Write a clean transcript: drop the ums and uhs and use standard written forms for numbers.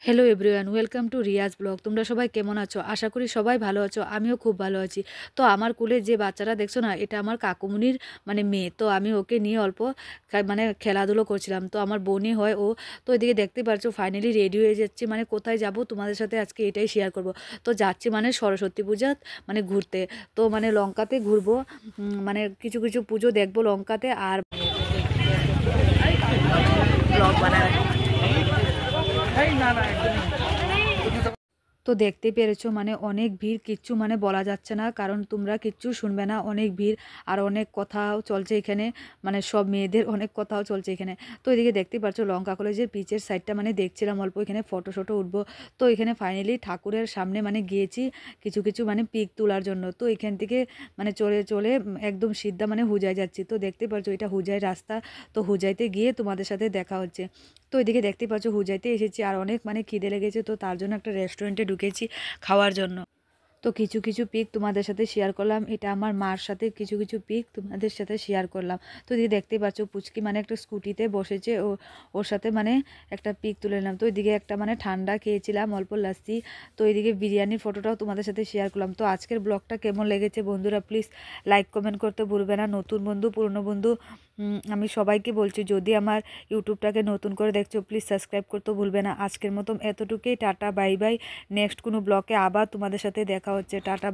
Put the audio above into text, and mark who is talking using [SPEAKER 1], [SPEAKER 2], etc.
[SPEAKER 1] Hello everyone, welcome to Riyaz blog. তোমরা সবাই কেমন আছো? আশা করি সবাই ভালো আছো। আমিও খুব ভালো আছি। তো আমার কুলে যে বাচ্চারা দেখছো না, এটা আমার কাকুমুনির মানে মেয়ে। তো আমি ওকে নিয়ে অল্প মানে খেলাধুলো করছিলাম। তো আমার বোনই হয় ও। তো এদিকে দেখতে পাচ্ছ ফাইনালি রেডি হয়ে যাচ্ছি, মানে কোথায় যাব তোমাদের সাথে আজকে এটাই শেয়ার করব। তো যাচ্ছি মানে সরস্বতী পূজা মানে ঘুরতে। তো মানে লঙ্কাতে ঘুরবো, মানে কিছু কিছু পুজো দেখবো লঙ্কাতে। আর ব্লগ বানায় তো দেখতে পেরেছো মানে অনেক ভিড়, কিচ্ছু মানে বলা যাচ্ছে না, কারণ তোমরা কিচ্ছু শুনবে না, অনেক ভিড় আর অনেক কথাও চলছে এখানে, মানে সব মেয়েদের অনেক কথাও চলছে এখানে। তো এদিকে দেখতে পাচ্ছ লঙ্কা কলেজের পিচের সাইডটা মানে দেখছিলাম অল্প, এখানে ফটো উঠবো। তো এখানে ফাইনালি ঠাকুরের সামনে মানে গিয়েছি কিছু কিছু মানে পিক তোলার জন্য। তো এখান থেকে মানে চলে চলে একদম সিদ্ধা মানে হুজায় যাচ্ছি। তো দেখতে পাচ্ছ এটা হুজাই রাস্তা। তো হুজাইতে গিয়ে তোমাদের সাথে দেখা হচ্ছে। তো এদিকে দেখতে পাচ্ছ হুজাইতে এসেছি আর অনেক মানে খিদে লেগেছে, তো তার জন্য একটা রেস্টুরেন্টে ঢুকেছি খাওয়ার জন্য। তো কিছু কিছু পিক তোমাদের সাথে শেয়ার করলাম, এটা আমার মার সাথে কিছু কিছু পিক তোমাদের সাথে শেয়ার করলাম। তো এদিকে দেখতে পাচ্ছ পুচকি মানে একটা স্কুটিতে বসেছে, ওর সাথে মানে একটা পিক তুলে নিলাম। তো এদিকে একটা মানে ঠান্ডা খেয়েছিলাম অল্প লাস্সি। তো এদিকে বিরিয়ানির ফটোটাও তোমাদের সাথে শেয়ার করলাম। তো আজকের ব্লগটা কেমন লেগেছে বন্ধুরা প্লিজ লাইক কমেন্ট করতে ভুলবে না। নতুন বন্ধু পুরনো বন্ধু আমি সবাইকে বলছি, যদি আমার ইউটিউবটাকে নতুন করে দেখছো প্লিজ সাবস্ক্রাইব করতে ভুলবে না। আজকের মতন এতটুকুই, টাটা বাই বাই। নেক্সট কোনো ব্লগে আবার তোমাদের সাথে দেখা হচ্ছে, টাটা।